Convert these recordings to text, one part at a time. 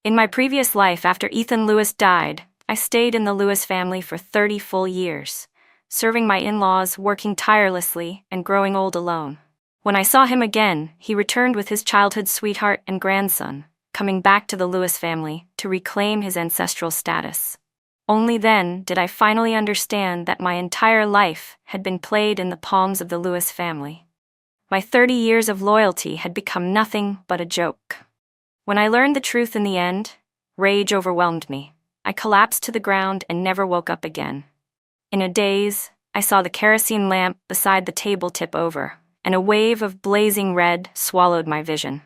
In my previous life after Ethan Lewis died, I stayed in the Lewis family for 30 full years, serving my in-laws, working tirelessly, and growing old alone. When I saw him again, he returned with his childhood sweetheart and grandson, coming back to the Lewis family to reclaim his ancestral status. Only then did I finally understand that my entire life had been played in the palms of the Lewis family. My 30 years of loyalty had become nothing but a joke. When I learned the truth in the end, rage overwhelmed me. I collapsed to the ground and never woke up again. In a daze, I saw the kerosene lamp beside the table tip over, and a wave of blazing red swallowed my vision.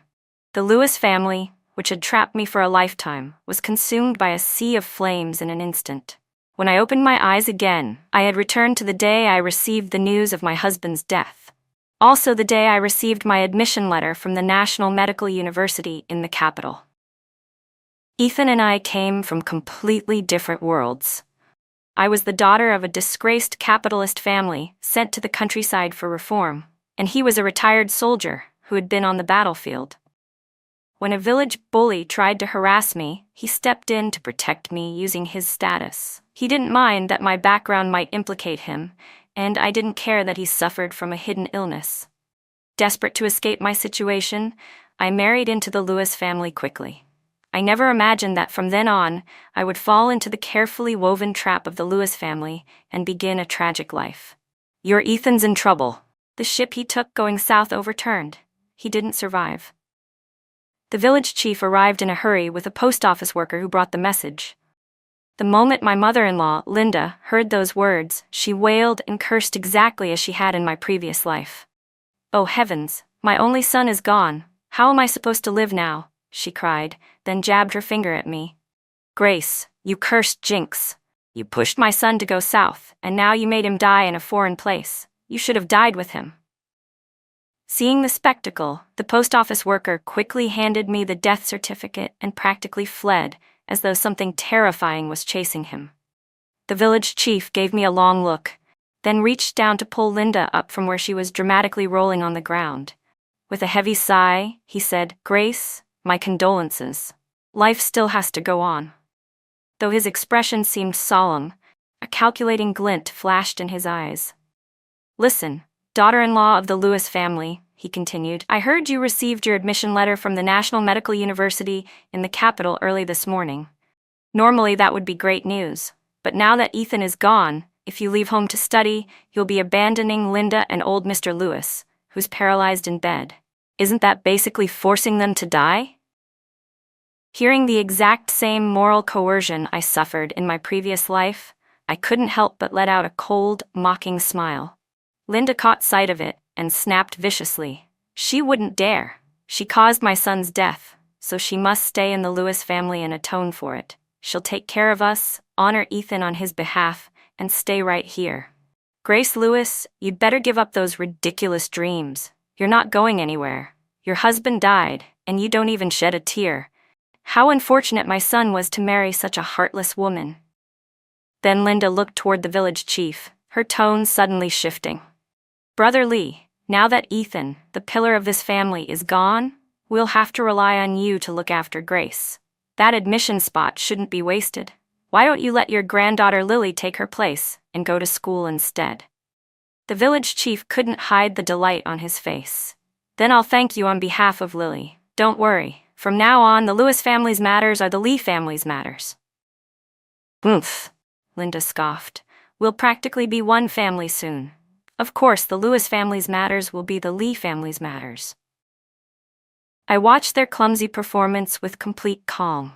The Lewis family, which had trapped me for a lifetime, was consumed by a sea of flames in an instant. When I opened my eyes again, I had returned to the day I received the news of my husband's death. Also the day I received my admission letter from the National Medical University in the capital. Ethan and I came from completely different worlds. I was the daughter of a disgraced capitalist family sent to the countryside for reform, and he was a retired soldier who had been on the battlefield. When a village bully tried to harass me, he stepped in to protect me using his status. He didn't mind that my background might implicate him, and I didn't care that he suffered from a hidden illness. Desperate to escape my situation, I married into the Lewis family quickly. I never imagined that from then on, I would fall into the carefully woven trap of the Lewis family and begin a tragic life. Your Ethan's in trouble. The ship he took going south overturned. He didn't survive. The village chief arrived in a hurry with a post office worker who brought the message. The moment my mother-in-law, Linda, heard those words, she wailed and cursed exactly as she had in my previous life. "Oh heavens, my only son is gone. How am I supposed to live now?" she cried, then jabbed her finger at me. "Grace, you cursed jinx. You pushed my son to go south, and now you made him die in a foreign place. You should have died with him." Seeing the spectacle, the post office worker quickly handed me the death certificate and practically fled, as though something terrifying was chasing him. The village chief gave me a long look, then reached down to pull Linda up from where she was dramatically rolling on the ground. With a heavy sigh, he said, "Grace, my condolences. Life still has to go on." Though his expression seemed solemn, a calculating glint flashed in his eyes. "Listen, daughter-in-law of the Lewis family," he continued, "I heard you received your admission letter from the National Medical University in the capital early this morning. Normally that would be great news, but now that Ethan is gone, if you leave home to study, you'll be abandoning Linda and old Mr. Lewis, who's paralyzed in bed. Isn't that basically forcing them to die?" Hearing the exact same moral coercion I suffered in my previous life, I couldn't help but let out a cold, mocking smile. Linda caught sight of it and snapped viciously. "She wouldn't dare. She caused my son's death, so she must stay in the Lewis family and atone for it. She'll take care of us, honor Ethan on his behalf, and stay right here. Grace Lewis, you'd better give up those ridiculous dreams. You're not going anywhere. Your husband died, and you don't even shed a tear. How unfortunate my son was to marry such a heartless woman." Then Linda looked toward the village chief, her tone suddenly shifting. "Brother Lee, now that Ethan, the pillar of this family, is gone, we'll have to rely on you to look after Grace. That admission spot shouldn't be wasted. Why don't you let your granddaughter Lily take her place and go to school instead?" The village chief couldn't hide the delight on his face. "Then I'll thank you on behalf of Lily. Don't worry. From now on, the Lewis family's matters are the Lee family's matters." "Oomph," Linda scoffed. "We'll practically be one family soon. Of course, the Lewis family's matters will be the Lee family's matters." I watched their clumsy performance with complete calm.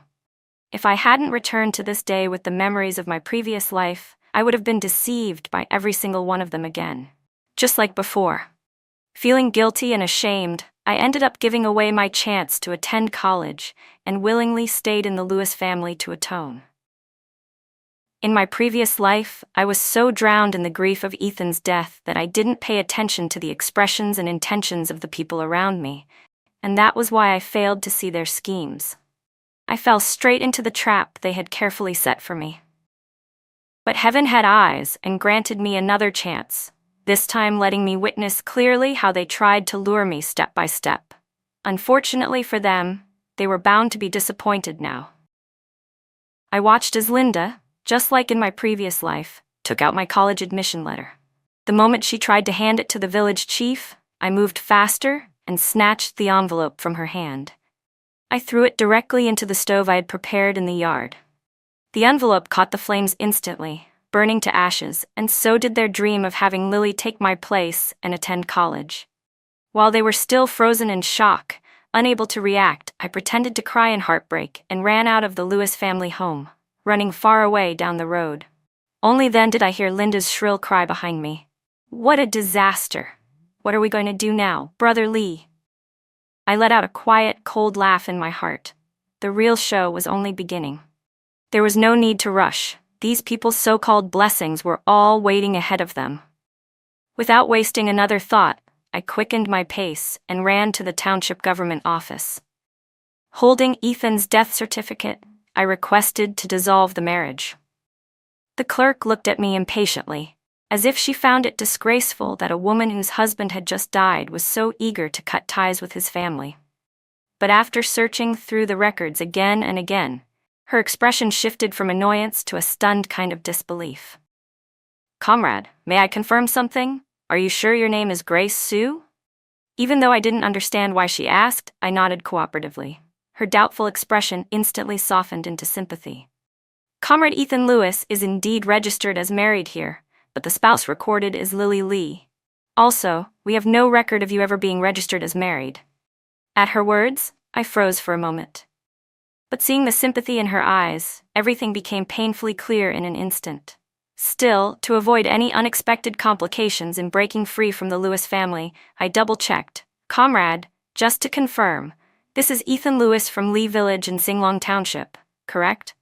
If I hadn't returned to this day with the memories of my previous life, I would have been deceived by every single one of them again. Just like before. Feeling guilty and ashamed, I ended up giving away my chance to attend college and willingly stayed in the Lewis family to atone. In my previous life, I was so drowned in the grief of Ethan's death that I didn't pay attention to the expressions and intentions of the people around me, and that was why I failed to see their schemes. I fell straight into the trap they had carefully set for me. But heaven had eyes and granted me another chance, this time letting me witness clearly how they tried to lure me step by step. Unfortunately for them, They were bound to be disappointed now. I watched as Linda, just like in my previous life, took out my college admission letter. The moment she tried to hand it to the village chief, I moved faster and snatched the envelope from her hand. I threw it directly into the stove I had prepared in the yard. The envelope caught the flames instantly, burning to ashes, and so did their dream of having Lily take my place and attend college. While they were still frozen in shock, unable to react, I pretended to cry in heartbreak and ran out of the Lewis family home, running far away down the road. Only then did I hear Linda's shrill cry behind me. "What a disaster! What are we going to do now, Brother Lee?" I let out a quiet, cold laugh in my heart. The real show was only beginning. There was no need to rush. These people's so-called blessings were all waiting ahead of them. Without wasting another thought, I quickened my pace and ran to the township government office. Holding Ethan's death certificate, I requested to dissolve the marriage. The clerk looked at me impatiently, as if she found it disgraceful that a woman whose husband had just died was so eager to cut ties with his family. But after searching through the records again and again, her expression shifted from annoyance to a stunned kind of disbelief. "Comrade, may I confirm something? Are you sure your name is Grace Sue?" Even though I didn't understand why she asked, I nodded cooperatively. Her doubtful expression instantly softened into sympathy. "Comrade Ethan Lewis is indeed registered as married here, but the spouse recorded is Lily Lee. Also, we have no record of you ever being registered as married." At her words, I froze for a moment. But seeing the sympathy in her eyes, everything became painfully clear in an instant. Still, to avoid any unexpected complications in breaking free from the Lewis family, I double-checked. "Comrade, just to confirm, this is Ethan Lewis from Lee Village in Singlong Township, correct?"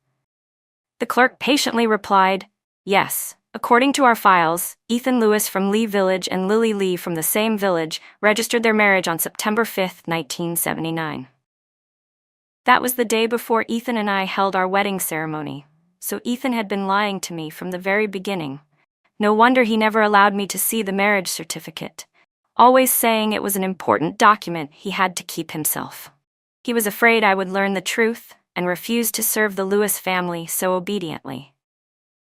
The clerk patiently replied, "Yes. According to our files, Ethan Lewis from Lee Village and Lily Lee from the same village registered their marriage on September 5, 1979. That was the day before Ethan and I held our wedding ceremony, so Ethan had been lying to me from the very beginning. No wonder he never allowed me to see the marriage certificate, always saying it was an important document he had to keep himself. He was afraid I would learn the truth and refused to serve the Lewis family so obediently.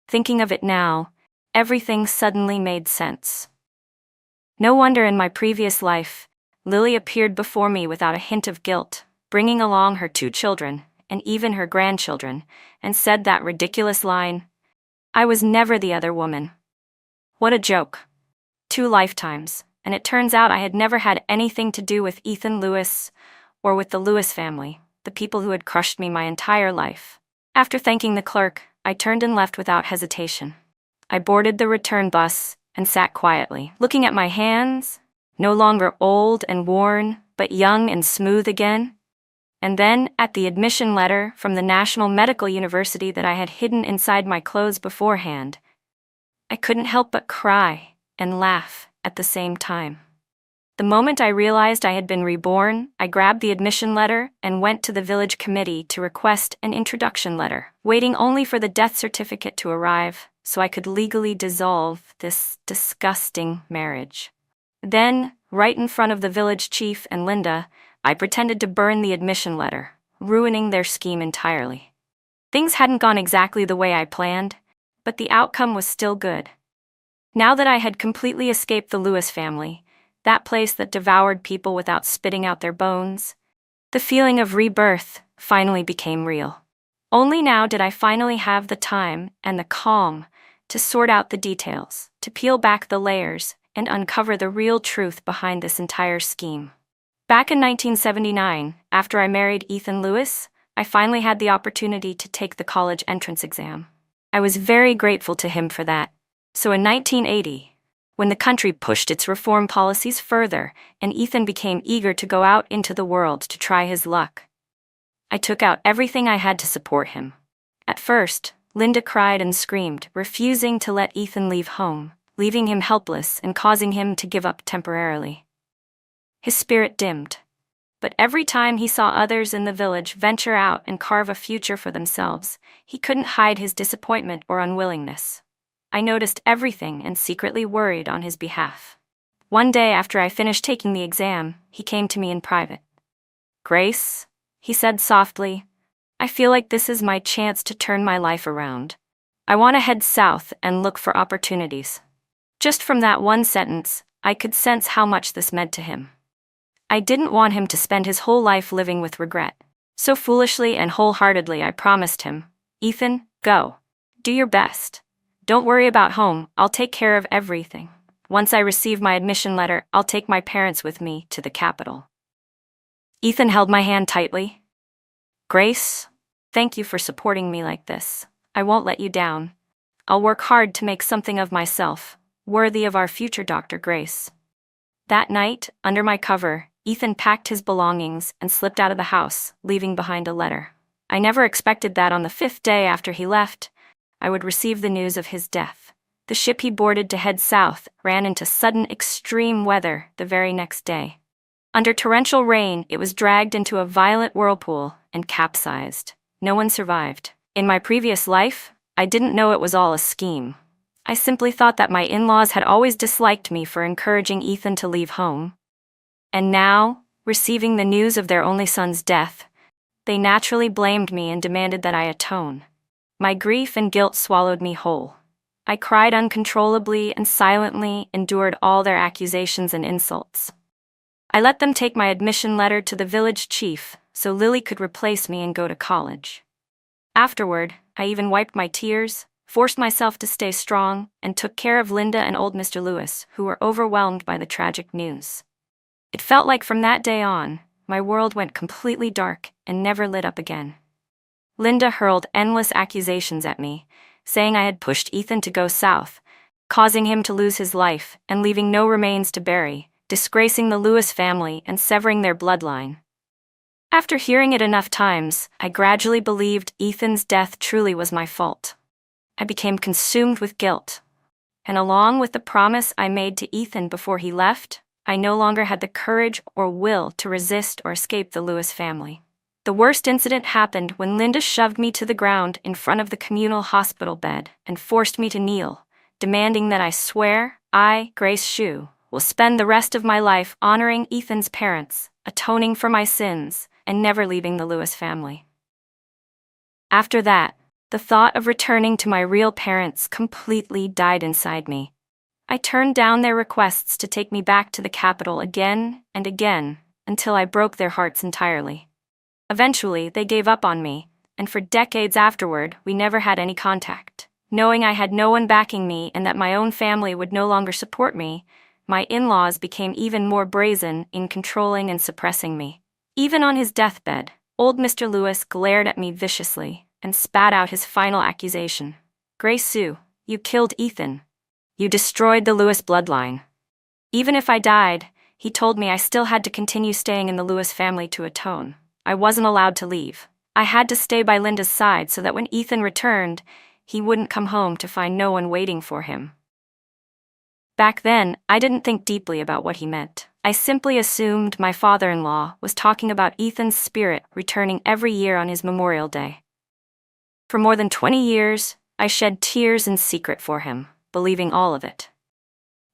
Thinking of it now, everything suddenly made sense. No wonder in my previous life, Lily appeared before me without a hint of guilt, bringing along her 2 children, and even her grandchildren, and said that ridiculous line, "I was never the other woman." What a joke. 2 lifetimes, and it turns out I had never had anything to do with Ethan Lewis, or with the Lewis family, the people who had crushed me my entire life. After thanking the clerk, I turned and left without hesitation. I boarded the return bus and sat quietly, looking at my hands, no longer old and worn, but young and smooth again. And then, at the admission letter from the National Medical University that I had hidden inside my clothes beforehand, I couldn't help but cry and laugh at the same time. The moment I realized I had been reborn, I grabbed the admission letter and went to the village committee to request an introduction letter, waiting only for the death certificate to arrive so I could legally dissolve this disgusting marriage. Then, right in front of the village chief and Linda, I pretended to burn the admission letter, ruining their scheme entirely. Things hadn't gone exactly the way I planned, but the outcome was still good. Now that I had completely escaped the Lewis family, that place that devoured people without spitting out their bones, the feeling of rebirth finally became real. Only now did I finally have the time and the calm to sort out the details, to peel back the layers, and uncover the real truth behind this entire scheme. Back in 1979, after I married Ethan Lewis, I finally had the opportunity to take the college entrance exam. I was very grateful to him for that. So in 1980, when the country pushed its reform policies further and Ethan became eager to go out into the world to try his luck, I took out everything I had to support him. At first, Linda cried and screamed, refusing to let Ethan leave home, leaving him helpless and causing him to give up temporarily. His spirit dimmed, but every time he saw others in the village venture out and carve a future for themselves, he couldn't hide his disappointment or unwillingness. I noticed everything and secretly worried on his behalf. One day after I finished taking the exam, he came to me in private. "Grace," he said softly. I feel like this is my chance to turn my life around. I want to head south and look for opportunities. Just from that one sentence, I could sense how much this meant to him. I didn't want him to spend his whole life living with regret. So foolishly and wholeheartedly I promised him, Ethan, go. Do your best. Don't worry about home, I'll take care of everything. Once I receive my admission letter, I'll take my parents with me to the capital. Ethan held my hand tightly. Grace, thank you for supporting me like this. I won't let you down. I'll work hard to make something of myself, worthy of our future Dr. Grace. That night, under my cover, Ethan packed his belongings and slipped out of the house, leaving behind a letter. I never expected that on the 5th day after he left, I would receive the news of his death. The ship he boarded to head south ran into sudden extreme weather the very next day. Under torrential rain, it was dragged into a violent whirlpool and capsized. No one survived. In my previous life, I didn't know it was all a scheme. I simply thought that my in-laws had always disliked me for encouraging Ethan to leave home. And now, receiving the news of their only son's death, they naturally blamed me and demanded that I atone. My grief and guilt swallowed me whole. I cried uncontrollably and silently endured all their accusations and insults. I let them take my admission letter to the village chief so Lily could replace me and go to college. Afterward, I even wiped my tears, forced myself to stay strong, and took care of Linda and old Mr. Lewis, who were overwhelmed by the tragic news. It felt like from that day on, my world went completely dark and never lit up again. Linda hurled endless accusations at me, saying I had pushed Ethan to go south, causing him to lose his life and leaving no remains to bury, disgracing the Lewis family and severing their bloodline. After hearing it enough times, I gradually believed Ethan's death truly was my fault. I became consumed with guilt, and along with the promise I made to Ethan before he left, I no longer had the courage or will to resist or escape the Lewis family. The worst incident happened when Linda shoved me to the ground in front of the communal hospital bed and forced me to kneel, demanding that I swear I, Grace Shue, will spend the rest of my life honoring Ethan's parents, atoning for my sins, and never leaving the Lewis family. After that, the thought of returning to my real parents completely died inside me. I turned down their requests to take me back to the capital again and again until I broke their hearts entirely. Eventually, they gave up on me, and for decades afterward, we never had any contact. Knowing I had no one backing me and that my own family would no longer support me, my in-laws became even more brazen in controlling and suppressing me. Even on his deathbed, old Mr. Lewis glared at me viciously and spat out his final accusation. Grace Sue, you killed Ethan. You destroyed the Lewis bloodline. Even if I died, he told me I still had to continue staying in the Lewis family to atone. I wasn't allowed to leave. I had to stay by Linda's side so that when Ethan returned, he wouldn't come home to find no one waiting for him. Back then, I didn't think deeply about what he meant. I simply assumed my father-in-law was talking about Ethan's spirit returning every year on his Memorial Day. For more than 20 years, I shed tears in secret for him, believing all of it.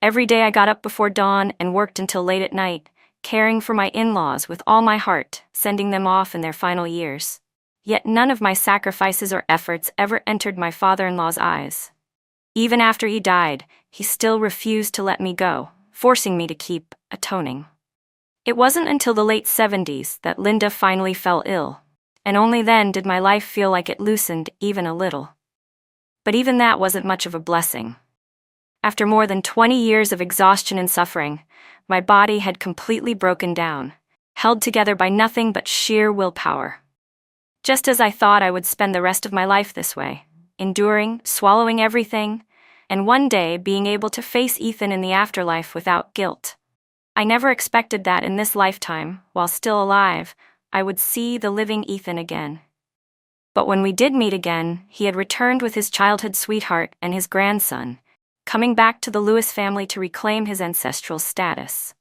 Every day I got up before dawn and worked until late at night, caring for my in-laws with all my heart, sending them off in their final years. Yet none of my sacrifices or efforts ever entered my father-in-law's eyes. Even after he died, he still refused to let me go, forcing me to keep atoning. It wasn't until the late 70s that Linda finally fell ill, and only then did my life feel like it loosened even a little. But even that wasn't much of a blessing. After more than 20 years of exhaustion and suffering, my body had completely broken down, held together by nothing but sheer willpower. Just as I thought I would spend the rest of my life this way, enduring, swallowing everything, and one day being able to face Ethan in the afterlife without guilt. I never expected that in this lifetime, while still alive, I would see the living Ethan again. But when we did meet again, he had returned with his childhood sweetheart and his grandson, coming back to the Lewis family to reclaim his ancestral status.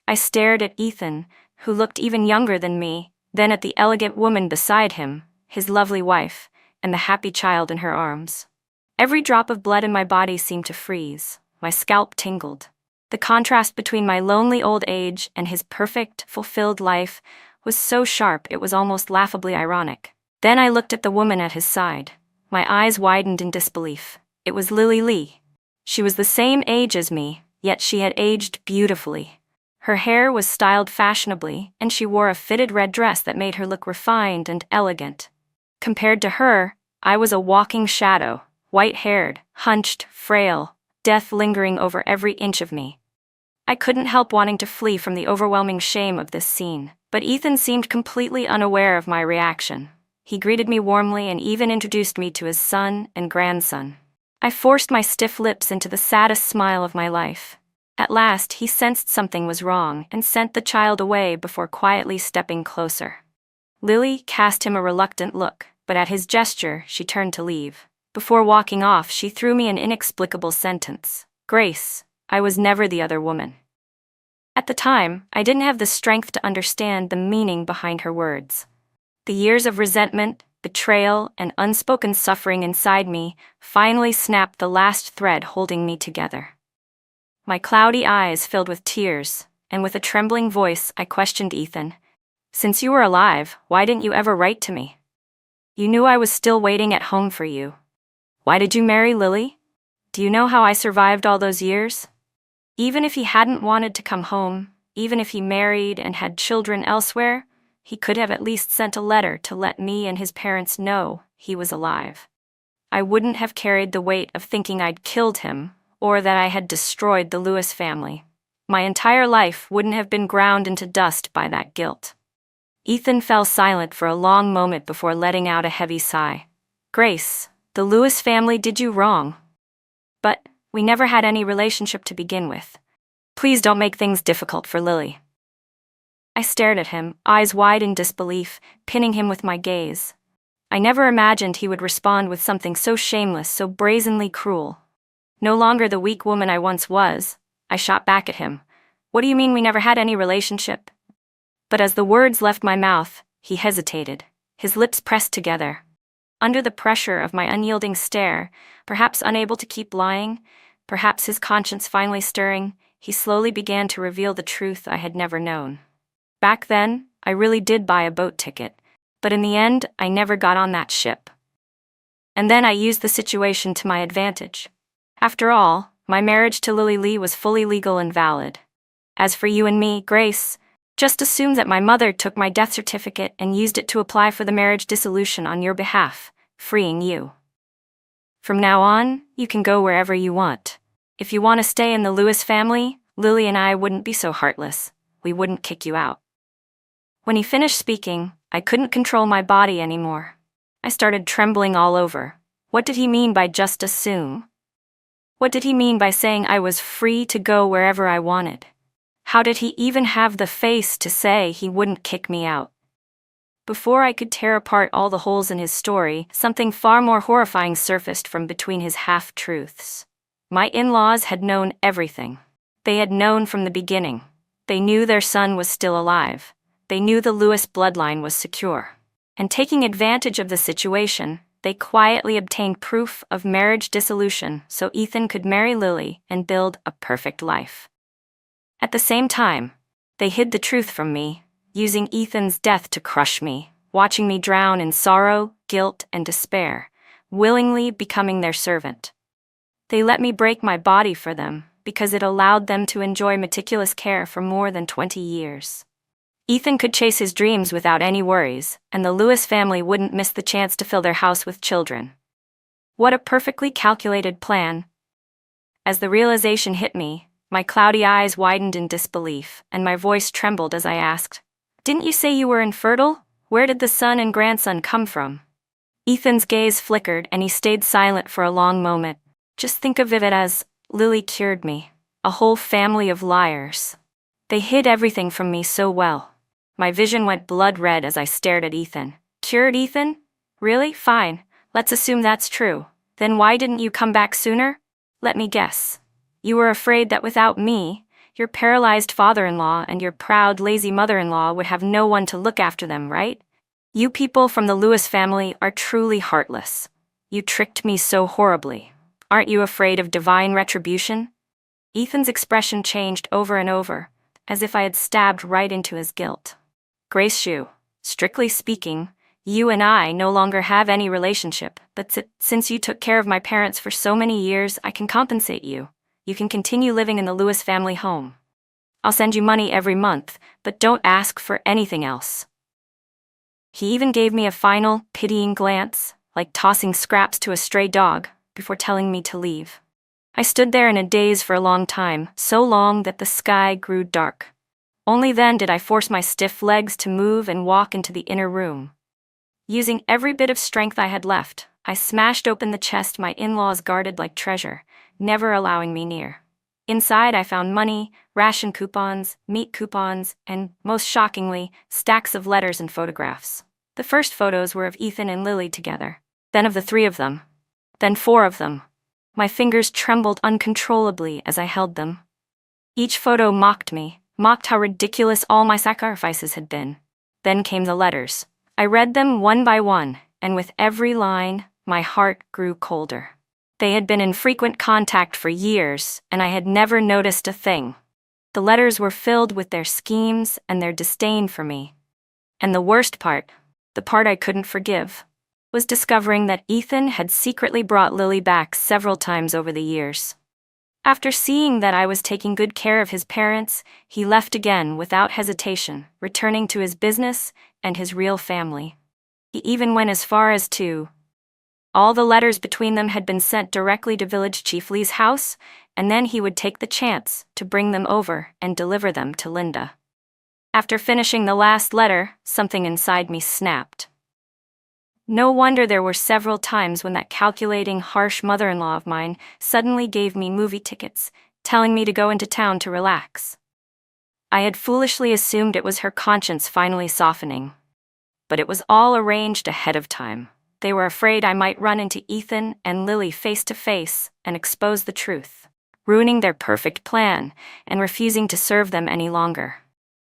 I stared at Ethan, who looked even younger than me, then at the elegant woman beside him, his lovely wife, and the happy child in her arms. Every drop of blood in my body seemed to freeze. My scalp tingled. The contrast between my lonely old age and his perfect, fulfilled life was so sharp it was almost laughably ironic. Then I looked at the woman at his side. My eyes widened in disbelief. It was Lily Lee. She was the same age as me, yet she had aged beautifully. Her hair was styled fashionably, and she wore a fitted red dress that made her look refined and elegant. Compared to her, I was a walking shadow, white-haired, hunched, frail, death lingering over every inch of me. I couldn't help wanting to flee from the overwhelming shame of this scene, but Ethan seemed completely unaware of my reaction. He greeted me warmly and even introduced me to his son and grandson. I forced my stiff lips into the saddest smile of my life. At last, he sensed something was wrong and sent the child away before quietly stepping closer. Lily cast him a reluctant look, but at his gesture, she turned to leave. Before walking off, she threw me an inexplicable sentence. "Grace, I was never the other woman." At the time, I didn't have the strength to understand the meaning behind her words. The years of resentment, betrayal, and unspoken suffering inside me finally snapped the last thread holding me together. My cloudy eyes filled with tears, and with a trembling voice, I questioned Ethan. "Since you were alive, why didn't you ever write to me? You knew I was still waiting at home for you. Why did you marry Lily? Do you know how I survived all those years?" Even if he hadn't wanted to come home, even if he married and had children elsewhere, he could have at least sent a letter to let me and his parents know he was alive. I wouldn't have carried the weight of thinking I'd killed him, or that I had destroyed the Lewis family. My entire life wouldn't have been ground into dust by that guilt. Ethan fell silent for a long moment before letting out a heavy sigh. "Grace, the Lewis family did you wrong. But we never had any relationship to begin with. Please don't make things difficult for Lily." I stared at him, eyes wide in disbelief, pinning him with my gaze. I never imagined he would respond with something so shameless, so brazenly cruel. No longer the weak woman I once was, I shot back at him. "What do you mean we never had any relationship?" But as the words left my mouth, he hesitated, his lips pressed together. Under the pressure of my unyielding stare, perhaps unable to keep lying, perhaps his conscience finally stirring, he slowly began to reveal the truth I had never known. Back then, I really did buy a boat ticket, but in the end, I never got on that ship. And then I used the situation to my advantage. After all, my marriage to Lily Lee was fully legal and valid. As for you and me, Grace, just assume that my mother took my death certificate and used it to apply for the marriage dissolution on your behalf, freeing you. From now on, you can go wherever you want. If you want to stay in the Lewis family, Lily and I wouldn't be so heartless. We wouldn't kick you out." When he finished speaking, I couldn't control my body anymore. I started trembling all over. What did he mean by just assume? What did he mean by saying I was free to go wherever I wanted? How did he even have the face to say he wouldn't kick me out? Before I could tear apart all the holes in his story, something far more horrifying surfaced from between his half-truths. My in-laws had known everything. They had known from the beginning. They knew their son was still alive. They knew the Lewis bloodline was secure. And taking advantage of the situation, they quietly obtained proof of marriage dissolution so Ethan could marry Lily and build a perfect life. At the same time, they hid the truth from me, using Ethan's death to crush me, watching me drown in sorrow, guilt, and despair, willingly becoming their servant. They let me break my body for them because it allowed them to enjoy meticulous care for more than 20 years. Ethan could chase his dreams without any worries, and the Lewis family wouldn't miss the chance to fill their house with children. What a perfectly calculated plan. As the realization hit me, my cloudy eyes widened in disbelief, and my voice trembled as I asked, "Didn't you say you were infertile? Where did the son and grandson come from?" Ethan's gaze flickered, and he stayed silent for a long moment. "Just think of it as, Lily cured me. A whole family of liars. They hid everything from me so well." My vision went blood red as I stared at Ethan. "Cured Ethan? Really? Fine. Let's assume that's true. Then why didn't you come back sooner? Let me guess. You were afraid that without me, your paralyzed father-in-law and your proud, lazy mother-in-law would have no one to look after them, right? You people from the Lewis family are truly heartless. You tricked me so horribly. Aren't you afraid of divine retribution?" Ethan's expression changed over and over, as if I had stabbed right into his guilt. Grace Shu, strictly speaking, you and I no longer have any relationship, but since you took care of my parents for so many years, I can compensate you. You can continue living in the Lewis family home. I'll send you money every month, but don't ask for anything else. He even gave me a final, pitying glance, like tossing scraps to a stray dog, before telling me to leave. I stood there in a daze for a long time, so long that the sky grew dark. Only then did I force my stiff legs to move and walk into the inner room. Using every bit of strength I had left, I smashed open the chest my in-laws guarded like treasure, never allowing me near. Inside I found money, ration coupons, meat coupons, and, most shockingly, stacks of letters and photographs. The first photos were of Ethan and Lily together, then of the 3 of them, then 4 of them. My fingers trembled uncontrollably as I held them. Each photo mocked me, mocked how ridiculous all my sacrifices had been. Then came the letters. I read them one by one, and with every line, my heart grew colder. They had been in frequent contact for years, and I had never noticed a thing. The letters were filled with their schemes and their disdain for me. And the worst part, the part I couldn't forgive, was discovering that Ethan had secretly brought Lily back several times over the years. After seeing that I was taking good care of his parents, he left again without hesitation, returning to his business and his real family. He even went as far as to... All the letters between them had been sent directly to Village Chief Lee's house, and then he would take the chance to bring them over and deliver them to Linda. After finishing the last letter, something inside me snapped. No wonder there were several times when that calculating, harsh mother-in-law of mine suddenly gave me movie tickets, telling me to go into town to relax. I had foolishly assumed it was her conscience finally softening. But it was all arranged ahead of time. They were afraid I might run into Ethan and Lily face to face and expose the truth, ruining their perfect plan and refusing to serve them any longer.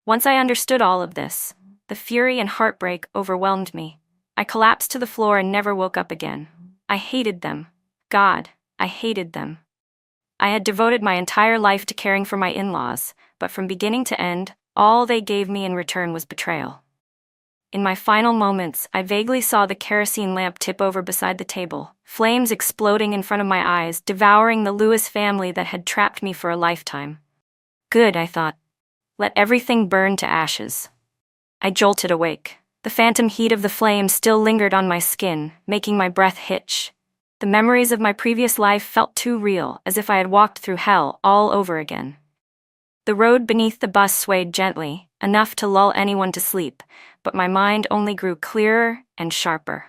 Once I understood all of this, the fury and heartbreak overwhelmed me. I collapsed to the floor and never woke up again. I hated them. God, I hated them. I had devoted my entire life to caring for my in-laws, but from beginning to end, all they gave me in return was betrayal. In my final moments, I vaguely saw the kerosene lamp tip over beside the table, flames exploding in front of my eyes, devouring the Lewis family that had trapped me for a lifetime. Good, I thought. Let everything burn to ashes. I jolted awake. The phantom heat of the flames still lingered on my skin, making my breath hitch. The memories of my previous life felt too real, as if I had walked through hell all over again. The road beneath the bus swayed gently, enough to lull anyone to sleep, but my mind only grew clearer and sharper.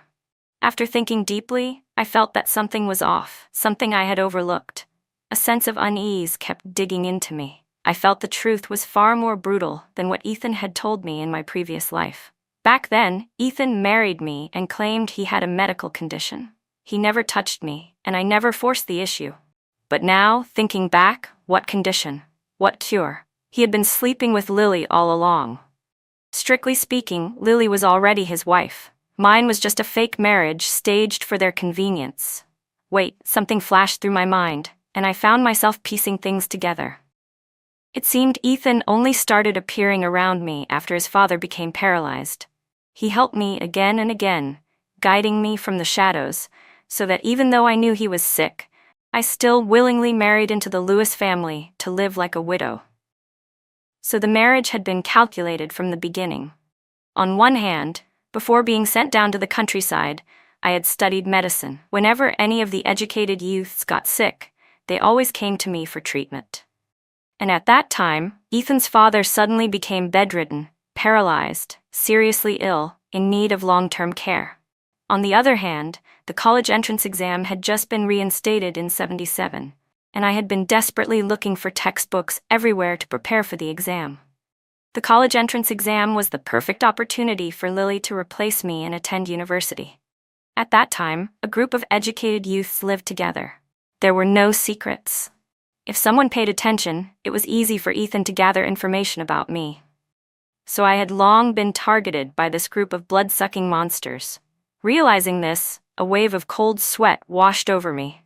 After thinking deeply, I felt that something was off, something I had overlooked. A sense of unease kept digging into me. I felt the truth was far more brutal than what Ethan had told me in my previous life. Back then, Ethan married me and claimed he had a medical condition. He never touched me, and I never forced the issue. But now, thinking back, what condition? What cure? He had been sleeping with Lily all along. Strictly speaking, Lily was already his wife. Mine was just a fake marriage staged for their convenience. Wait, something flashed through my mind, and I found myself piecing things together. It seemed Ethan only started appearing around me after his father became paralyzed. He helped me again and again, guiding me from the shadows, so that even though I knew he was sick, I still willingly married into the Lewis family to live like a widow. So the marriage had been calculated from the beginning. On one hand, before being sent down to the countryside, I had studied medicine. Whenever any of the educated youths got sick, they always came to me for treatment. And at that time, Ethan's father suddenly became bedridden, paralyzed, seriously ill, in need of long-term care. On the other hand, the college entrance exam had just been reinstated in '77, and I had been desperately looking for textbooks everywhere to prepare for the exam. The college entrance exam was the perfect opportunity for Lily to replace me and attend university. At that time, a group of educated youths lived together. There were no secrets. If someone paid attention, it was easy for Ethan to gather information about me. So I had long been targeted by this group of blood-sucking monsters. Realizing this, a wave of cold sweat washed over me.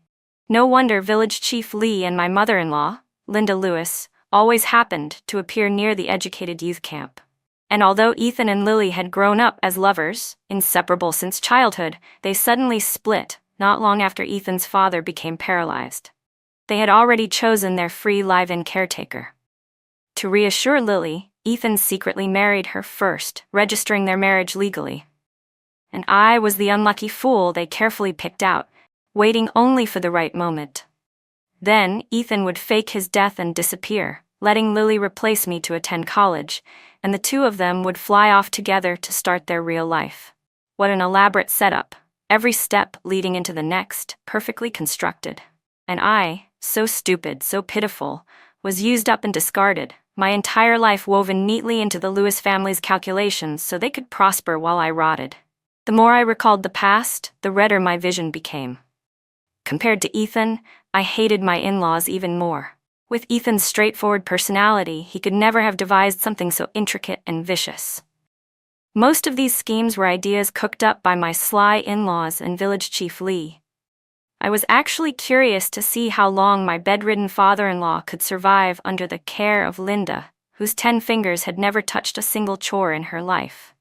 No wonder Village Chief Lee and my mother-in-law, Linda Lewis, always happened to appear near the educated youth camp. And although Ethan and Lily had grown up as lovers, inseparable since childhood, they suddenly split, not long after Ethan's father became paralyzed. They had already chosen their free live-in caretaker. To reassure Lily, Ethan secretly married her first, registering their marriage legally. And I was the unlucky fool they carefully picked out, waiting only for the right moment. Then, Ethan would fake his death and disappear, letting Lily replace me to attend college, and the two of them would fly off together to start their real life. What an elaborate setup, every step leading into the next, perfectly constructed. And I, so stupid, so pitiful, was used up and discarded, my entire life woven neatly into the Lewis family's calculations so they could prosper while I rotted. The more I recalled the past, the redder my vision became. Compared to Ethan, I hated my in-laws even more. With Ethan's straightforward personality, he could never have devised something so intricate and vicious. Most of these schemes were ideas cooked up by my sly in-laws and village chief Lee. I was actually curious to see how long my bedridden father-in-law could survive under the care of Linda, whose 10 fingers had never touched a single chore in her life.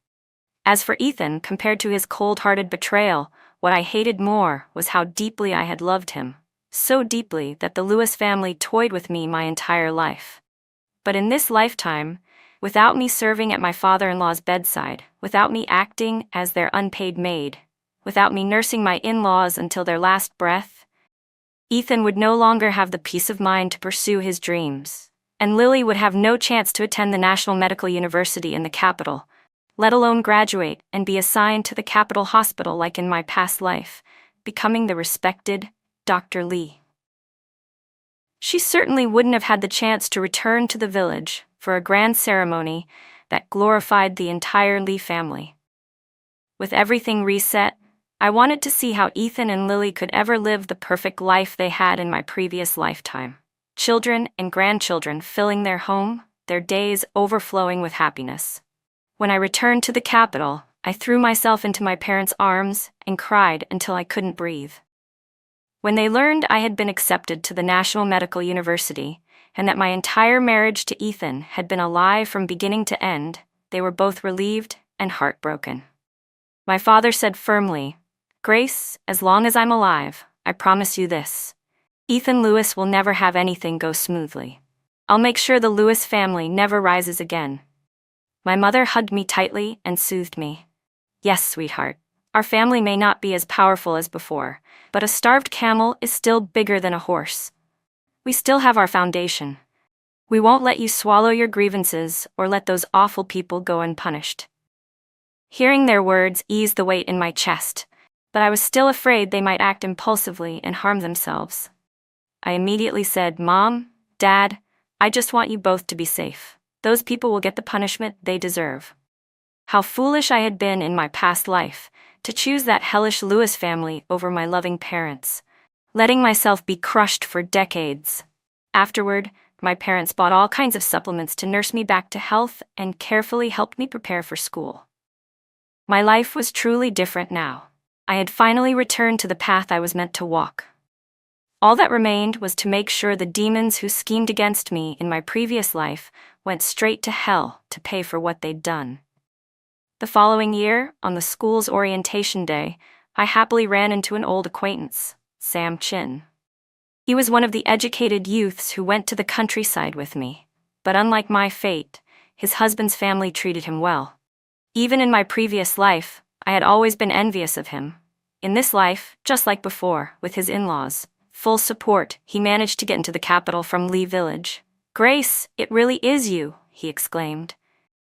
As for Ethan, compared to his cold-hearted betrayal, what I hated more was how deeply I had loved him, so deeply that the Lewis family toyed with me my entire life. But in this lifetime, without me serving at my father-in-law's bedside, without me acting as their unpaid maid, without me nursing my in-laws until their last breath, Ethan would no longer have the peace of mind to pursue his dreams, and Lily would have no chance to attend the National Medical University in the capital, let alone graduate and be assigned to the capital hospital like in my past life, becoming the respected Dr. Lee. She certainly wouldn't have had the chance to return to the village for a grand ceremony that glorified the entire Lee family. With everything reset, I wanted to see how Ethan and Lily could ever live the perfect life they had in my previous lifetime. Children and grandchildren filling their home, their days overflowing with happiness. When I returned to the capital, I threw myself into my parents' arms and cried until I couldn't breathe. When they learned I had been accepted to the National Medical University, and that my entire marriage to Ethan had been a lie from beginning to end, they were both relieved and heartbroken. My father said firmly, "Grace, as long as I'm alive, I promise you this. Ethan Lewis will never have anything go smoothly. I'll make sure the Lewis family never rises again." My mother hugged me tightly and soothed me. "Yes, sweetheart. Our family may not be as powerful as before, but a starved camel is still bigger than a horse. We still have our foundation. We won't let you swallow your grievances or let those awful people go unpunished." Hearing their words eased the weight in my chest, but I was still afraid they might act impulsively and harm themselves. I immediately said, "Mom, Dad, I just want you both to be safe. Those people will get the punishment they deserve." How foolish I had been in my past life to choose that hellish Lewis family over my loving parents, letting myself be crushed for decades. Afterward, my parents bought all kinds of supplements to nurse me back to health and carefully helped me prepare for school. My life was truly different now. I had finally returned to the path I was meant to walk. All that remained was to make sure the demons who schemed against me in my previous life went straight to hell to pay for what they'd done. The following year, on the school's orientation day, I happily ran into an old acquaintance, Sam Chin. He was one of the educated youths who went to the countryside with me, but unlike my fate, his husband's family treated him well. Even in my previous life, I had always been envious of him. In this life, just like before, with his in-laws, full support, he managed to get into the capital from Lee Village. "Grace, it really is you," he exclaimed.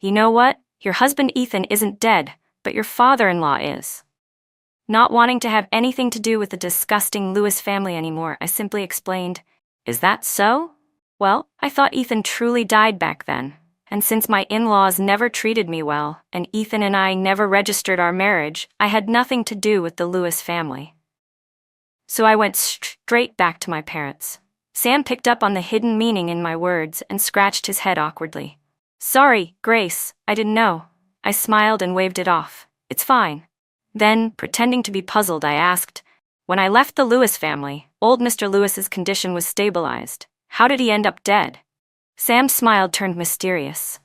"You know what? Your husband Ethan isn't dead, but your father-in-law is." Not wanting to have anything to do with the disgusting Lewis family anymore, I simply explained, "Is that so? Well, I thought Ethan truly died back then. And since my in-laws never treated me well, and Ethan and I never registered our marriage, I had nothing to do with the Lewis family." So I went straight back to my parents. Sam picked up on the hidden meaning in my words and scratched his head awkwardly. "Sorry, Grace, I didn't know." I smiled and waved it off. "It's fine." Then, pretending to be puzzled, I asked, "When I left the Lewis family, old Mr. Lewis's condition was stabilized. How did he end up dead?" Sam's smile turned mysterious.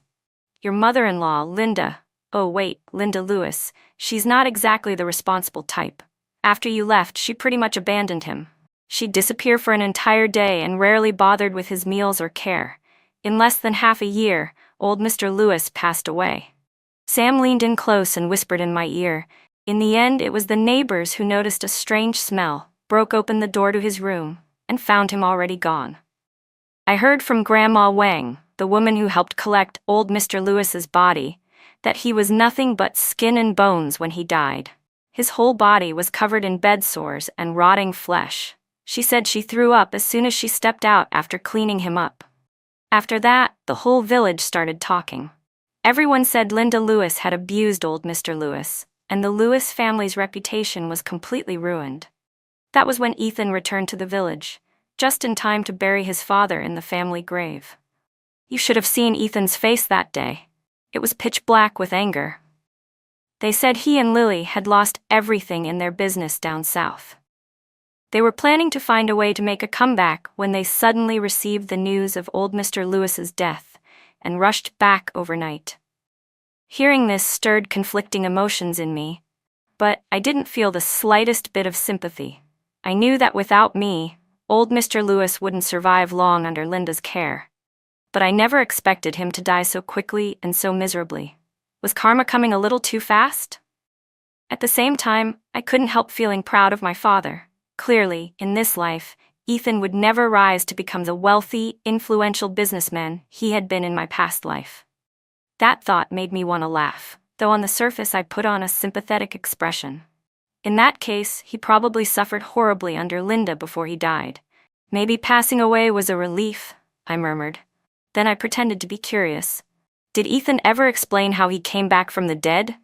Your mother-in-law, Linda. Oh wait, Linda Lewis. She's not exactly the responsible type. After you left, she pretty much abandoned him. She'd disappear for an entire day and rarely bothered with his meals or care. In less than half a year, old Mr. Lewis passed away. Sam leaned in close and whispered in my ear. In the end, it was the neighbors who noticed a strange smell, broke open the door to his room, and found him already gone. I heard from Grandma Wang, the woman who helped collect old Mr. Lewis's body, that he was nothing but skin and bones when he died. His whole body was covered in bed sores and rotting flesh. She said she threw up as soon as she stepped out after cleaning him up. After that, the whole village started talking. Everyone said Linda Lewis had abused old Mr. Lewis, and the Lewis family's reputation was completely ruined. That was when Ethan returned to the village, just in time to bury his father in the family grave. You should have seen Ethan's face that day. It was pitch black with anger. They said he and Lily had lost everything in their business down south. They were planning to find a way to make a comeback when they suddenly received the news of old Mr. Lewis's death and rushed back overnight. Hearing this stirred conflicting emotions in me, but I didn't feel the slightest bit of sympathy. I knew that without me, old Mr. Lewis wouldn't survive long under Linda's care. But I never expected him to die so quickly and so miserably. Was karma coming a little too fast? At the same time, I couldn't help feeling proud of my father. Clearly, in this life, Ethan would never rise to become the wealthy, influential businessman he had been in my past life. That thought made me want to laugh, though on the surface I put on a sympathetic expression. In that case, he probably suffered horribly under Linda before he died. Maybe passing away was a relief, I murmured. Then I pretended to be curious. Did Ethan ever explain how he came back from the dead?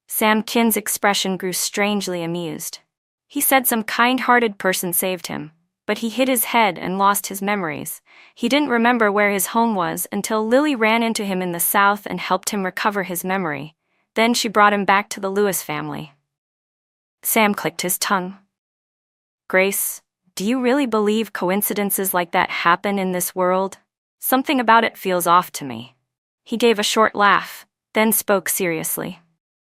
Sam Kin's expression grew strangely amused. He said some kind-hearted person saved him, but he hit his head and lost his memories. He didn't remember where his home was until Lily ran into him in the south and helped him recover his memory. Then she brought him back to the Lewis family. Sam clicked his tongue. Grace, do you really believe coincidences like that happen in this world? Something about it feels off to me. He gave a short laugh, then spoke seriously.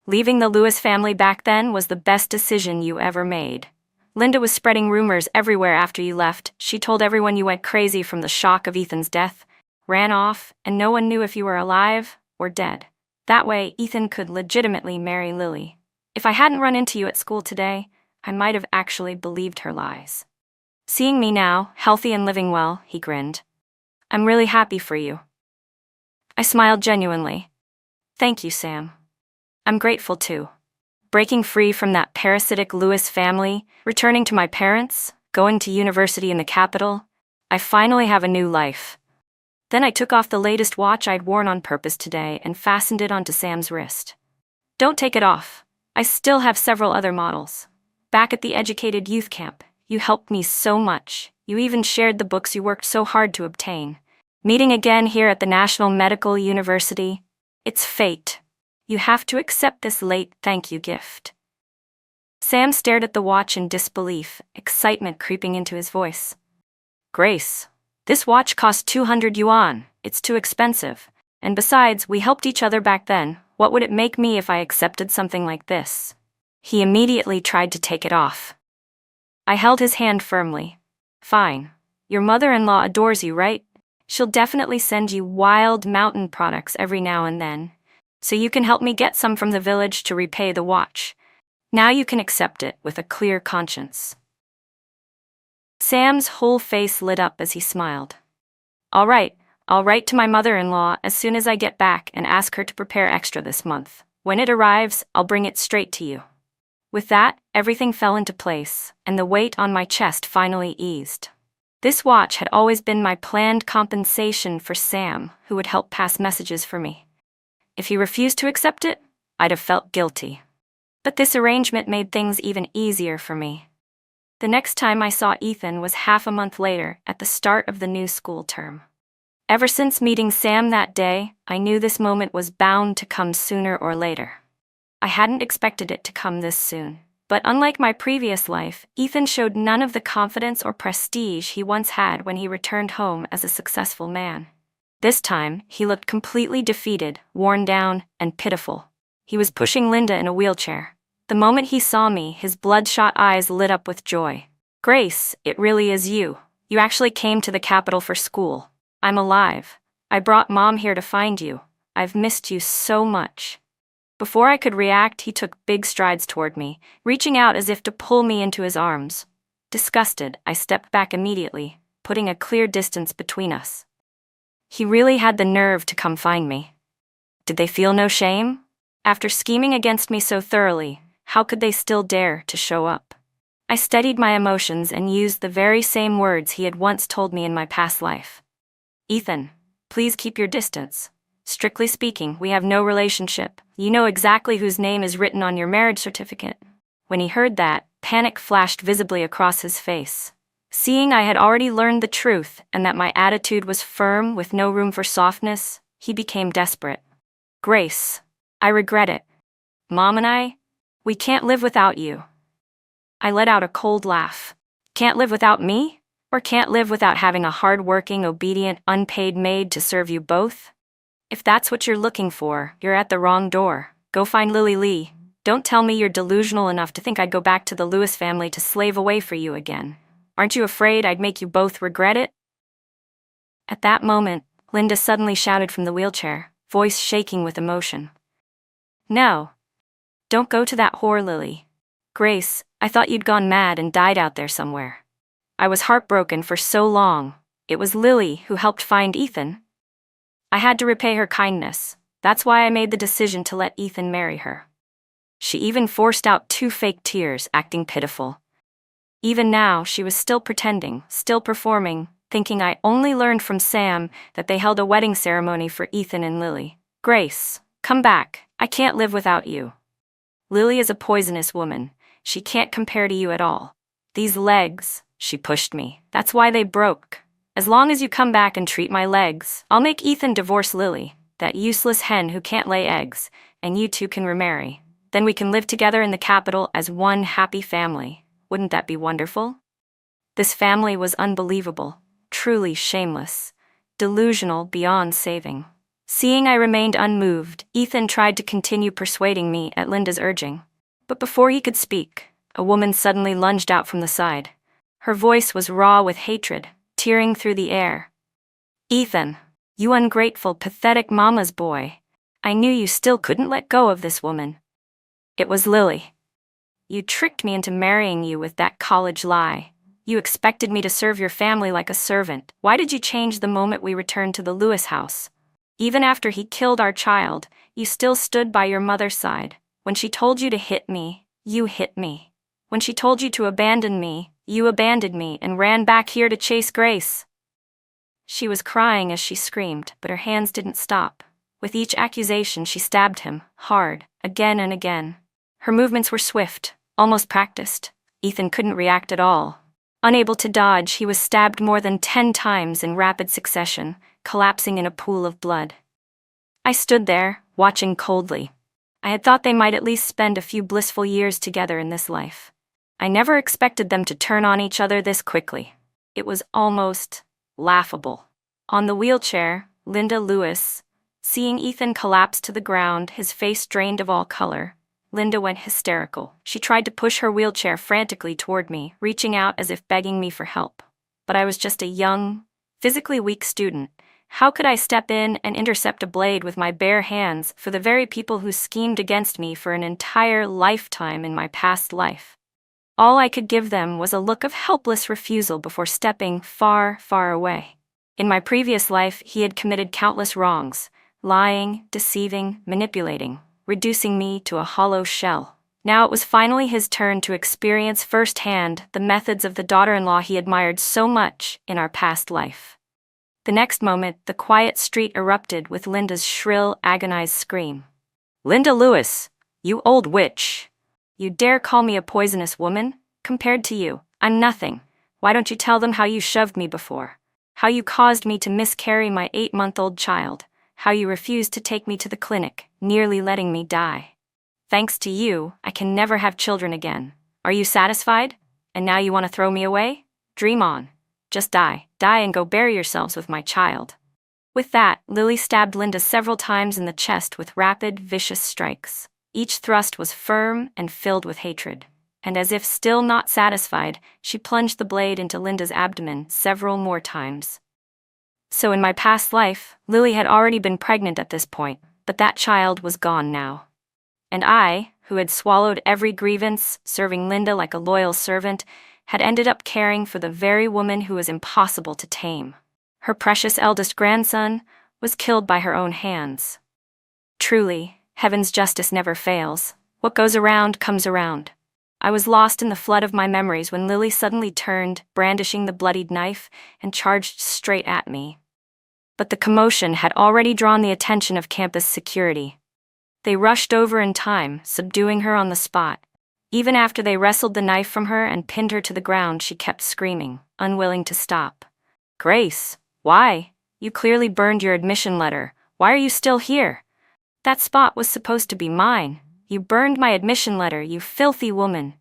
Leaving the Lewis family back then was the best decision you ever made. Linda was spreading rumors everywhere after you left. She told everyone you went crazy from the shock of Ethan's death, ran off, and no one knew if you were alive or dead. That way, Ethan could legitimately marry Lily. If I hadn't run into you at school today, I might have actually believed her lies. Seeing me now, healthy and living well, he grinned. I'm really happy for you. I smiled genuinely. Thank you, Sam. I'm grateful too. Breaking free from that parasitic Lewis family, returning to my parents, going to university in the capital, I finally have a new life. Then I took off the latest watch I'd worn on purpose today and fastened it onto Sam's wrist. Don't take it off. I still have several other models. Back at the Educated Youth Camp, you helped me so much. You even shared the books you worked so hard to obtain. Meeting again here at the National Medical University, it's fate. You have to accept this late thank you gift. Sam stared at the watch in disbelief, excitement creeping into his voice. Grace, this watch costs 200 yuan. It's too expensive. And besides, we helped each other back then. What would it make me if I accepted something like this? He immediately tried to take it off. I held his hand firmly. Fine. Your mother-in-law adores you, right? She'll definitely send you wild mountain products every now and then, so you can help me get some from the village to repay the watch. Now you can accept it with a clear conscience. Sam's whole face lit up as he smiled. All right, I'll write to my mother-in-law as soon as I get back and ask her to prepare extra this month. When it arrives, I'll bring it straight to you. With that, everything fell into place, and the weight on my chest finally eased. This watch had always been my planned compensation for Sam, who would help pass messages for me. If he refused to accept it, I'd have felt guilty. But this arrangement made things even easier for me. The next time I saw Ethan was half a month later, at the start of the new school term. Ever since meeting Sam that day, I knew this moment was bound to come sooner or later. I hadn't expected it to come this soon. But unlike my previous life, Ethan showed none of the confidence or prestige he once had when he returned home as a successful man. This time, he looked completely defeated, worn down, and pitiful. He was pushing Linda in a wheelchair. The moment he saw me, his bloodshot eyes lit up with joy. "Grace, it really is you. You actually came to the capital for school. I'm alive. I brought Mom here to find you. I've missed you so much." Before I could react, he took big strides toward me, reaching out as if to pull me into his arms. Disgusted, I stepped back immediately, putting a clear distance between us. He really had the nerve to come find me. Did they feel no shame? After scheming against me so thoroughly, how could they still dare to show up? I steadied my emotions and used the very same words he had once told me in my past life. "Ethan, please keep your distance. Strictly speaking, we have no relationship. You know exactly whose name is written on your marriage certificate." When he heard that, panic flashed visibly across his face. Seeing I had already learned the truth and that my attitude was firm with no room for softness, he became desperate. "Grace, I regret it. Mom and we can't live without you." I let out a cold laugh. "Can't live without me? Or can't live without having a hard-working, obedient, unpaid maid to serve you both? If that's what you're looking for, you're at the wrong door. Go find Lily Lee. Don't tell me you're delusional enough to think I'd go back to the Lewis family to slave away for you again. Aren't you afraid I'd make you both regret it?" At that moment, Linda suddenly shouted from the wheelchair, voice shaking with emotion. "No. Don't go to that whore Lily. Grace, I thought you'd gone mad and died out there somewhere. I was heartbroken for so long. It was Lily who helped find Ethan. I had to repay her kindness. That's why I made the decision to let Ethan marry her." She even forced out 2 fake tears, acting pitiful. Even now, she was still pretending, still performing, thinking I only learned from Sam that they held a wedding ceremony for Ethan and Lily. "Grace, come back. I can't live without you. Lily is a poisonous woman. She can't compare to you at all. These legs," she pushed me, "that's why they broke. As long as you come back and treat my legs, I'll make Ethan divorce Lily, that useless hen who can't lay eggs, and you two can remarry. Then we can live together in the capital as one happy family. Wouldn't that be wonderful?" This family was unbelievable, truly shameless, delusional beyond saving. Seeing I remained unmoved, Ethan tried to continue persuading me at Linda's urging. But before he could speak, a woman suddenly lunged out from the side. Her voice was raw with hatred, tearing through the air. "Ethan, you ungrateful, pathetic mama's boy. I knew you still couldn't let go of this woman. It was Lily. You tricked me into marrying you with that college lie. You expected me to serve your family like a servant. Why did you change the moment we returned to the Lewis house? Even after he killed our child, you still stood by your mother's side. When she told you to hit me, you hit me. When she told you to abandon me, you abandoned me and ran back here to chase Grace." She was crying as she screamed, but her hands didn't stop. With each accusation, she stabbed him, hard, again and again. Her movements were swift, almost practiced. Ethan couldn't react at all. Unable to dodge, he was stabbed more than 10 times in rapid succession, collapsing in a pool of blood. I stood there, watching coldly. I had thought they might at least spend a few blissful years together in this life. I never expected them to turn on each other this quickly. It was almost laughable. On the wheelchair, Linda Lewis, seeing Ethan collapse to the ground, his face drained of all color, Linda went hysterical. She tried to push her wheelchair frantically toward me, reaching out as if begging me for help. But I was just a young, physically weak student. How could I step in and intercept a blade with my bare hands for the very people who schemed against me for an entire lifetime in my past life? All I could give them was a look of helpless refusal before stepping far, far away. In my previous life, he had committed countless wrongs, lying, deceiving, manipulating, reducing me to a hollow shell. Now it was finally his turn to experience firsthand the methods of the daughter-in-law he admired so much in our past life. The next moment, the quiet street erupted with Linda's shrill, agonized scream. "Linda Lewis, you old witch! You dare call me a poisonous woman? Compared to you, I'm nothing. Why don't you tell them how you shoved me before? How you caused me to miscarry my 8-month-old child? How you refused to take me to the clinic, nearly letting me die? Thanks to you, I can never have children again. Are you satisfied? And now you want to throw me away? Dream on. Just die and go bury yourselves with my child." With that, Lily stabbed Linda several times in the chest with rapid, vicious strikes. Each thrust was firm and filled with hatred. And as if still not satisfied, she plunged the blade into Linda's abdomen several more times. So in my past life, Lily had already been pregnant at this point, but that child was gone now. And I, who had swallowed every grievance, serving Linda like a loyal servant, had ended up caring for the very woman who was impossible to tame. Her precious eldest grandson was killed by her own hands. Truly, heaven's justice never fails. What goes around comes around. I was lost in the flood of my memories when Lily suddenly turned, brandishing the bloodied knife, and charged straight at me. But the commotion had already drawn the attention of campus security. They rushed over in time, subduing her on the spot. Even after they wrestled the knife from her and pinned her to the ground, she kept screaming, unwilling to stop. "Grace, why? You clearly burned your admission letter. Why are you still here? That spot was supposed to be mine. You burned my admission letter, you filthy woman."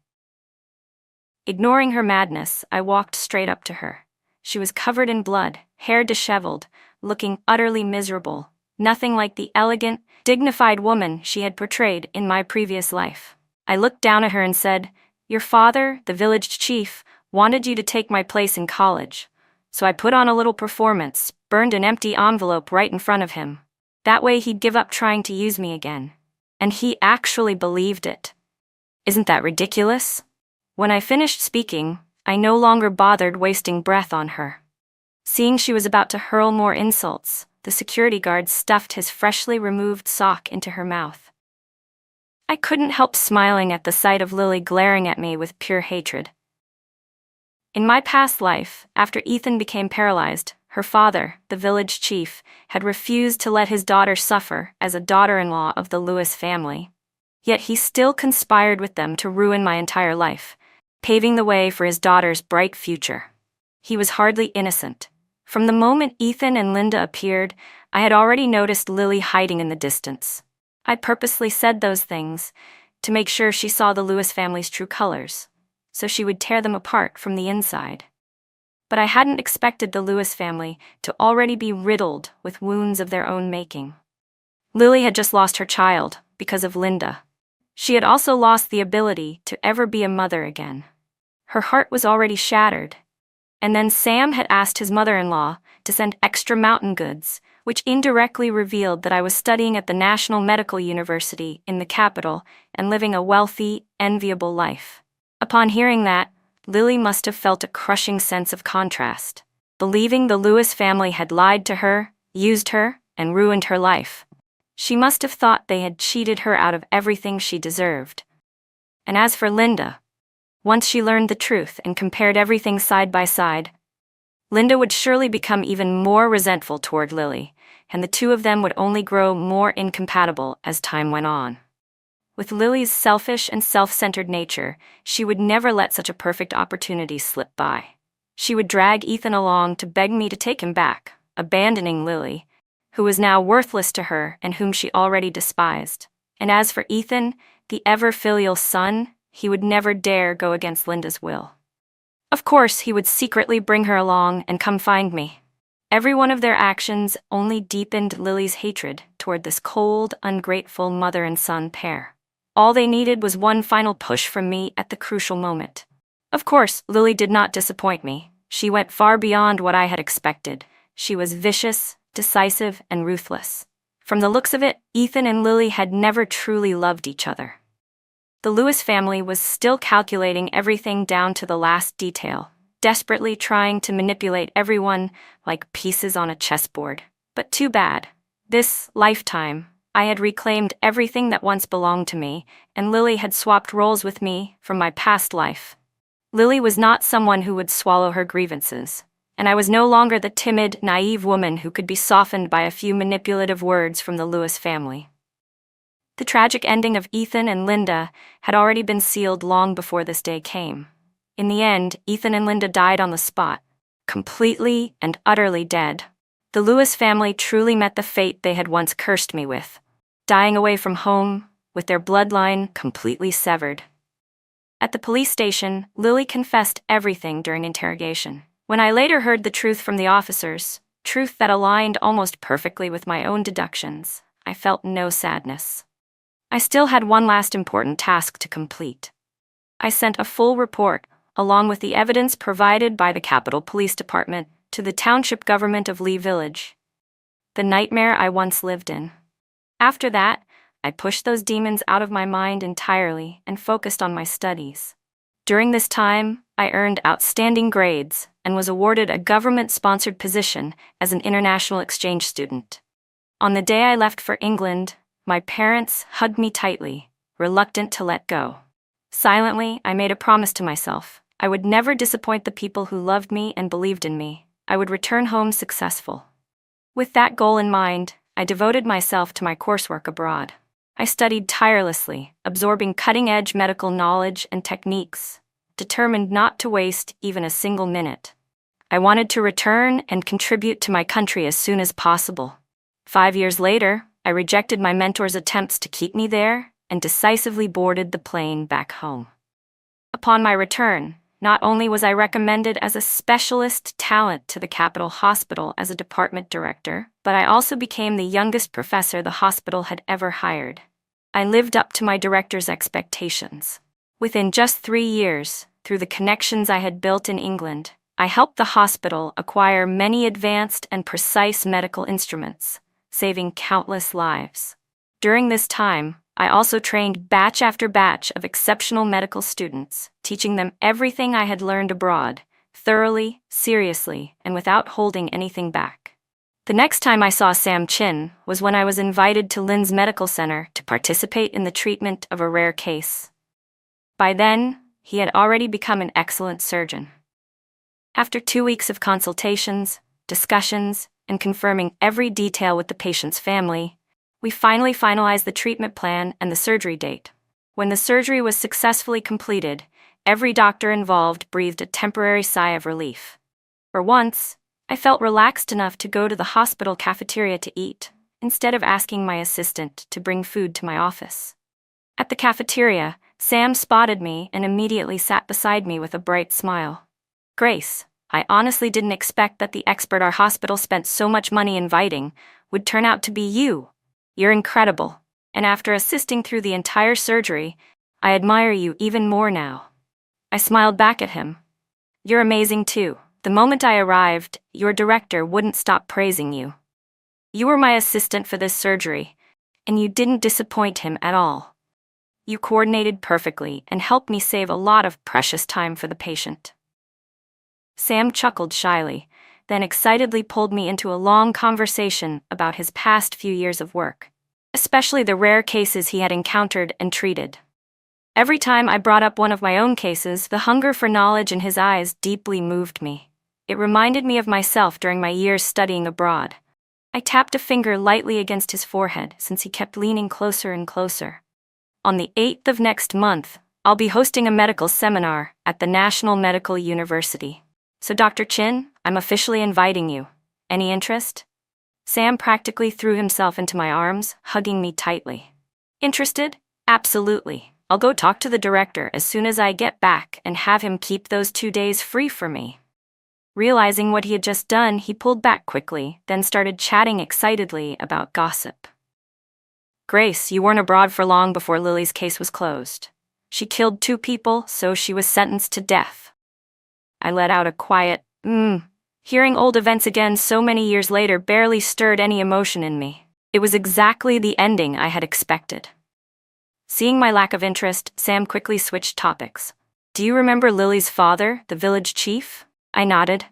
Ignoring her madness, I walked straight up to her. She was covered in blood, hair disheveled, looking utterly miserable, nothing like the elegant, dignified woman she had portrayed in my previous life. I looked down at her and said, "Your father, the village chief, wanted you to take my place in college. So I put on a little performance, burned an empty envelope right in front of him. That way he'd give up trying to use me again. And he actually believed it. Isn't that ridiculous?" When I finished speaking, I no longer bothered wasting breath on her. Seeing she was about to hurl more insults, the security guard stuffed his freshly removed sock into her mouth. I couldn't help smiling at the sight of Lily glaring at me with pure hatred. In my past life, after Ethan became paralyzed, her father, the village chief, had refused to let his daughter suffer as a daughter-in-law of the Lewis family. Yet he still conspired with them to ruin my entire life, paving the way for his daughter's bright future. He was hardly innocent. From the moment Ethan and Linda appeared, I had already noticed Lily hiding in the distance. I purposely said those things to make sure she saw the Lewis family's true colors, so she would tear them apart from the inside. But I hadn't expected the Lewis family to already be riddled with wounds of their own making. Lily had just lost her child because of Linda. She had also lost the ability to ever be a mother again. Her heart was already shattered. And then Sam had asked his mother-in-law to send extra mountain goods, which indirectly revealed that I was studying at the National Medical University in the capital and living a wealthy, enviable life. Upon hearing that, Lily must have felt a crushing sense of contrast, believing the Lewis family had lied to her, used her, and ruined her life. She must have thought they had cheated her out of everything she deserved. And as for Linda, once she learned the truth and compared everything side by side, Linda would surely become even more resentful toward Lily, and the two of them would only grow more incompatible as time went on. With Lily's selfish and self-centered nature, she would never let such a perfect opportunity slip by. She would drag Ethan along to beg me to take him back, abandoning Lily, who was now worthless to her and whom she already despised. And as for Ethan, the ever-filial son, he would never dare go against Linda's will. Of course, he would secretly bring her along and come find me. Every one of their actions only deepened Lily's hatred toward this cold, ungrateful mother and son pair. All they needed was one final push from me at the crucial moment. Of course, Lily did not disappoint me. She went far beyond what I had expected. She was vicious, decisive, and ruthless. From the looks of it, Ethan and Lily had never truly loved each other. The Lewis family was still calculating everything down to the last detail, desperately trying to manipulate everyone like pieces on a chessboard. But too bad. This lifetime, I had reclaimed everything that once belonged to me, and Lily had swapped roles with me from my past life. Lily was not someone who would swallow her grievances, and I was no longer the timid, naive woman who could be softened by a few manipulative words from the Lewis family. The tragic ending of Ethan and Linda had already been sealed long before this day came. In the end, Ethan and Linda died on the spot, completely and utterly dead. The Lewis family truly met the fate they had once cursed me with, dying away from home, with their bloodline completely severed. At the police station, Lily confessed everything during interrogation. When I later heard the truth from the officers, truth that aligned almost perfectly with my own deductions. I felt no sadness. I still had one last important task to complete. I sent a full report, along with the evidence provided by the Capitol Police Department, to the township government of Lee Village, the nightmare I once lived in. After that, I pushed those demons out of my mind entirely and focused on my studies. During this time, I earned outstanding grades and was awarded a government-sponsored position as an international exchange student. On the day I left for England, my parents hugged me tightly, reluctant to let go. Silently, I made a promise to myself. I would never disappoint the people who loved me and believed in me. I would return home successful. With that goal in mind, I devoted myself to my coursework abroad. I studied tirelessly, absorbing cutting-edge medical knowledge and techniques, determined not to waste even a single minute. I wanted to return and contribute to my country as soon as possible. 5 years later, I rejected my mentor's attempts to keep me there and decisively boarded the plane back home. Upon my return, not only was I recommended as a specialist talent to the Capitol Hospital as a department director, but I also became the youngest professor the hospital had ever hired. I lived up to my director's expectations. Within just 3 years, through the connections I had built in England, I helped the hospital acquire many advanced and precise medical instruments, saving countless lives. During this time, I also trained batch after batch of exceptional medical students, teaching them everything I had learned abroad, thoroughly, seriously, and without holding anything back. The next time I saw Sam Chin was when I was invited to Lynn's Medical Center to participate in the treatment of a rare case. By then, he had already become an excellent surgeon. After 2 weeks of consultations, discussions, and confirming every detail with the patient's family, we finally finalized the treatment plan and the surgery date. When the surgery was successfully completed, every doctor involved breathed a temporary sigh of relief. For once, I felt relaxed enough to go to the hospital cafeteria to eat, instead of asking my assistant to bring food to my office. At the cafeteria, Sam spotted me and immediately sat beside me with a bright smile. "Grace, I honestly didn't expect that the expert our hospital spent so much money inviting would turn out to be you. You're incredible, and after assisting through the entire surgery, I admire you even more now." I smiled back at him. "You're amazing too. The moment I arrived, your director wouldn't stop praising you. You were my assistant for this surgery, and you didn't disappoint him at all. You coordinated perfectly and helped me save a lot of precious time for the patient." Sam chuckled shyly, then excitedly pulled me into a long conversation about his past few years of work, especially the rare cases he had encountered and treated. Every time I brought up one of my own cases, the hunger for knowledge in his eyes deeply moved me. It reminded me of myself during my years studying abroad. I tapped a finger lightly against his forehead since he kept leaning closer and closer. "On the 8th of next month, I'll be hosting a medical seminar at the National Medical University. So Dr. Chin, I'm officially inviting you. Any interest?" Sam practically threw himself into my arms, hugging me tightly. "Interested? Absolutely. I'll go talk to the director as soon as I get back and have him keep those 2 days free for me." Realizing what he had just done, he pulled back quickly, then started chatting excitedly about gossip. "Grace, you weren't abroad for long before Lily's case was closed. She killed 2 people, so she was sentenced to death." I let out a quiet, Hearing old events again so many years later barely stirred any emotion in me. It was exactly the ending I had expected. Seeing my lack of interest, Sam quickly switched topics. "Do you remember Lily's father, the village chief?" I nodded.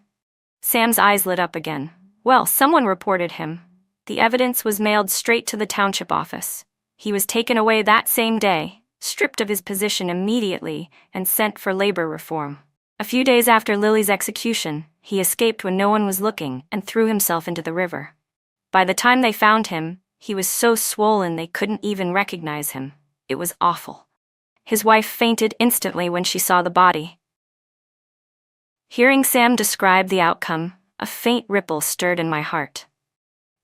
Sam's eyes lit up again. "Well, someone reported him. The evidence was mailed straight to the township office. He was taken away that same day, stripped of his position immediately, and sent for labor reform. A few days after Lily's execution, he escaped when no one was looking and threw himself into the river. By the time they found him, he was so swollen they couldn't even recognize him. It was awful. His wife fainted instantly when she saw the body." Hearing Sam describe the outcome, a faint ripple stirred in my heart.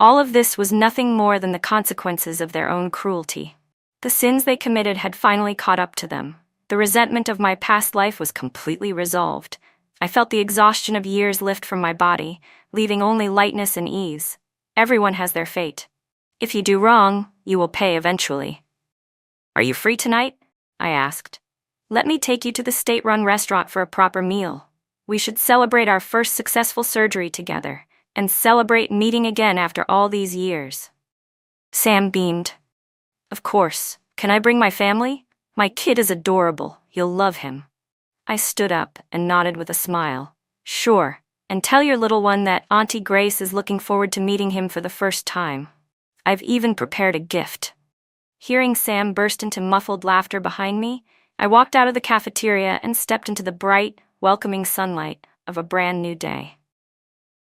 All of this was nothing more than the consequences of their own cruelty. The sins they committed had finally caught up to them. The resentment of my past life was completely resolved. I felt the exhaustion of years lift from my body, leaving only lightness and ease. Everyone has their fate. If you do wrong, you will pay eventually. Are you free tonight? I asked. Let me take you to the state-run restaurant for a proper meal. We should celebrate our first successful surgery together, and celebrate meeting again after all these years. Sam beamed. Of course. Can I bring my family? My kid is adorable. You'll love him. I stood up and nodded with a smile. Sure, and tell your little one that Auntie Grace is looking forward to meeting him for the first time. I've even prepared a gift. Hearing Sam burst into muffled laughter behind me, I walked out of the cafeteria and stepped into the bright, welcoming sunlight of a brand new day.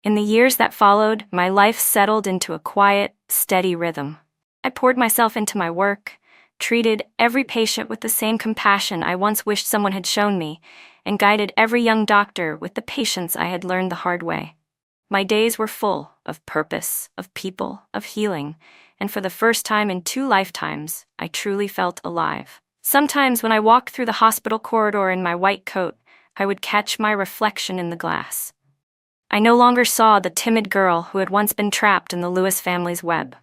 In the years that followed, my life settled into a quiet, steady rhythm. I poured myself into my work, treated every patient with the same compassion I once wished someone had shown me, and guided every young doctor with the patience I had learned the hard way. My days were full of purpose, of people, of healing, and for the first time in 2 lifetimes, I truly felt alive. Sometimes when I walked through the hospital corridor in my white coat, I would catch my reflection in the glass. I no longer saw the timid girl who had once been trapped in the Lewis family's web.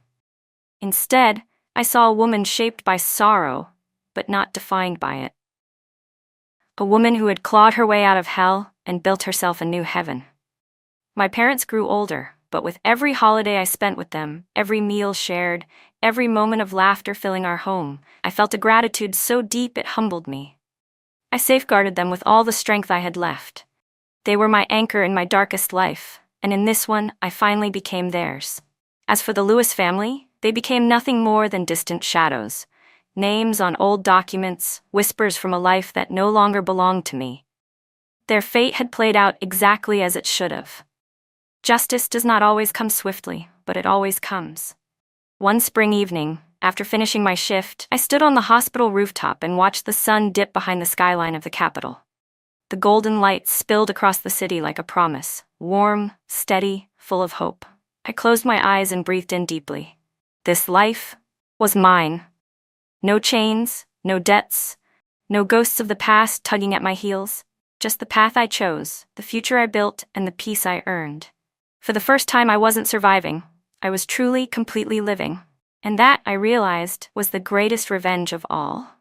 Instead, I saw a woman shaped by sorrow, but not defined by it. A woman who had clawed her way out of hell and built herself a new heaven. My parents grew older, but with every holiday I spent with them, every meal shared, every moment of laughter filling our home, I felt a gratitude so deep it humbled me. I safeguarded them with all the strength I had left. They were my anchor in my darkest life, and in this one, I finally became theirs. As for the Lewis family, they became nothing more than distant shadows, names on old documents, whispers from a life that no longer belonged to me. Their fate had played out exactly as it should have. Justice does not always come swiftly, but it always comes. One spring evening, after finishing my shift, I stood on the hospital rooftop and watched the sun dip behind the skyline of the Capitol. The golden light spilled across the city like a promise, warm, steady, full of hope. I closed my eyes and breathed in deeply. This life was mine. No chains, no debts, no ghosts of the past tugging at my heels, just the path I chose, the future I built, and the peace I earned. For the first time, I wasn't surviving. I was truly, completely living. And that, I realized, was the greatest revenge of all.